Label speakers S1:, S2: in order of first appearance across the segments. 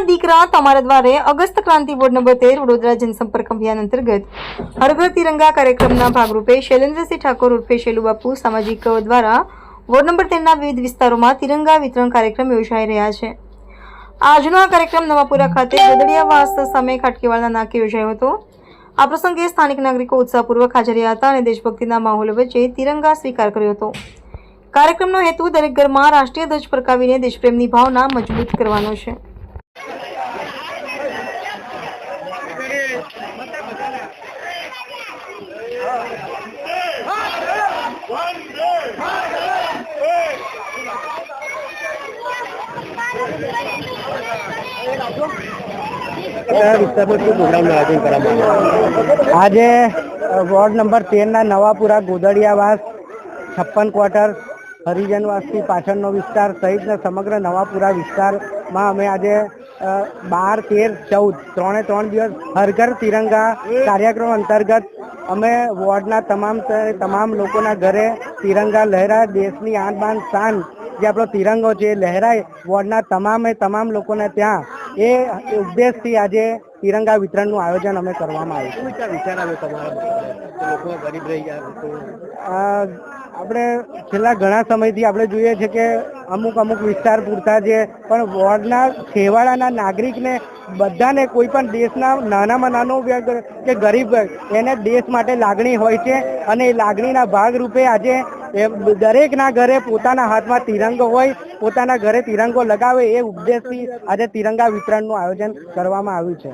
S1: દીકરા તમારા દ્વારે અગસ્ત ક્રાંતિ વોર્ડ નંબર 13 વડોદરા જનસંપર્ક અભિયાન અંતર્ગત હર ઘર તિરંગા કાર્યક્રમના ભાગરૂપે શૈલેન્દ્રસિંહ ઠાકોર ઉર્ફે શૈલુ બાપુ સામાજિકો દ્વારા વોર્ડ નંબર 13ના વિવિધ વિસ્તારોમાં તિરંગા વિતરણ કાર્યક્રમ યોજાઈ રહ્યા છે। આજનો આ કાર્યક્રમ નવાપુરા ખાતે ગોદડિયાવાસ સામે ખાટકીવાળના નાકે યોજાયો હતો। આ પ્રસંગે સ્થાનિક નાગરિકો ઉત્સાહપૂર્વક હાજર રહ્યા હતા અને દેશભક્તિના માહોલ વચ્ચે તિરંગા સ્વીકાર કર્યો હતો। કાર્યક્રમનો હેતુ દરેક ઘરમાં રાષ્ટ્રીય ધ્વજ ફરકાવીને દેશપ્રેમની ભાવના મજબૂત કરવાનો છે।
S2: आज वॉर्ड नंबर 13 नवापुरा गोदड़ियावास 56 क्वार्टर हरिजनवासी पाछळनो विस्तार सहित समग्र नवापुरा विस्तार में अमे आज 12, 13, 14 3 दिवस हर घर तिरंगा कार्यक्रम अंतर्गत अमे वॉर्डना તમામ લોકોના ઘરે तिरंगा लहराय देशनी आन बान शान जे આપણો तिरंगो છે લહેરાય વોર્ડના તમામ લોકોને ત્યાં એ ઉદ્દેશથી આજે तिरंगा વિતરણનું આયોજન અમે કરવામાં આવ્યું છે। વિચાર આવ્યો તમારા લોકો ગરીબ રહી ગયા આપણે છેલ્લા ઘણા સમયથી આપણે જોઈએ છે કે અમુક વિસ્તાર પૂરતા છે પણ વોર્ડના છેવાડાના નાગરિકને બધાને કોઈ પણ દેશના નાનામાં નાનો કે ગરીબ એને દેશ માટે લાગણી હોય છે અને એ લાગણીના ભાગરૂપે આજે દરેકના ઘરે પોતાના હાથમાં તિરંગો હોય પોતાના ઘરે તિરંગો લગાવે એ ઉદ્દેશથી આજે તિરંગા વિતરણનું આયોજન કરવામાં આવ્યું છે।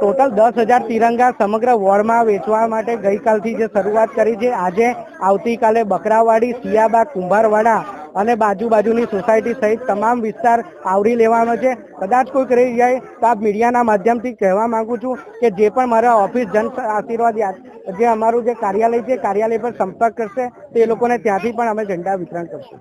S2: टोटल 10,000 तिरंगा समग्र वॉर्ड में वेचवा माटे गईकालथी जे शरूआत करी छे। आजे आवतीकाले बकरावाड़ी, सियाबाग, कुंभारवाड़ा અને બાજુની સોસાયટી સહિત તમામ વિસ્તાર આવરી લેવાનો છે। કદાચ કોઈ રહી જાય તો આ મીડિયાના માધ્યમથી કહેવા માંગુ છું કે જે પણ મારા ઓફિસ જન આશીર્વાદ જે અમારું જે કાર્યાલય છે કાર્યાલય પર સંપર્ક કરશે તે લોકોને ત્યાંથી પણ અમે ઝંડા વિતરણ કરશું।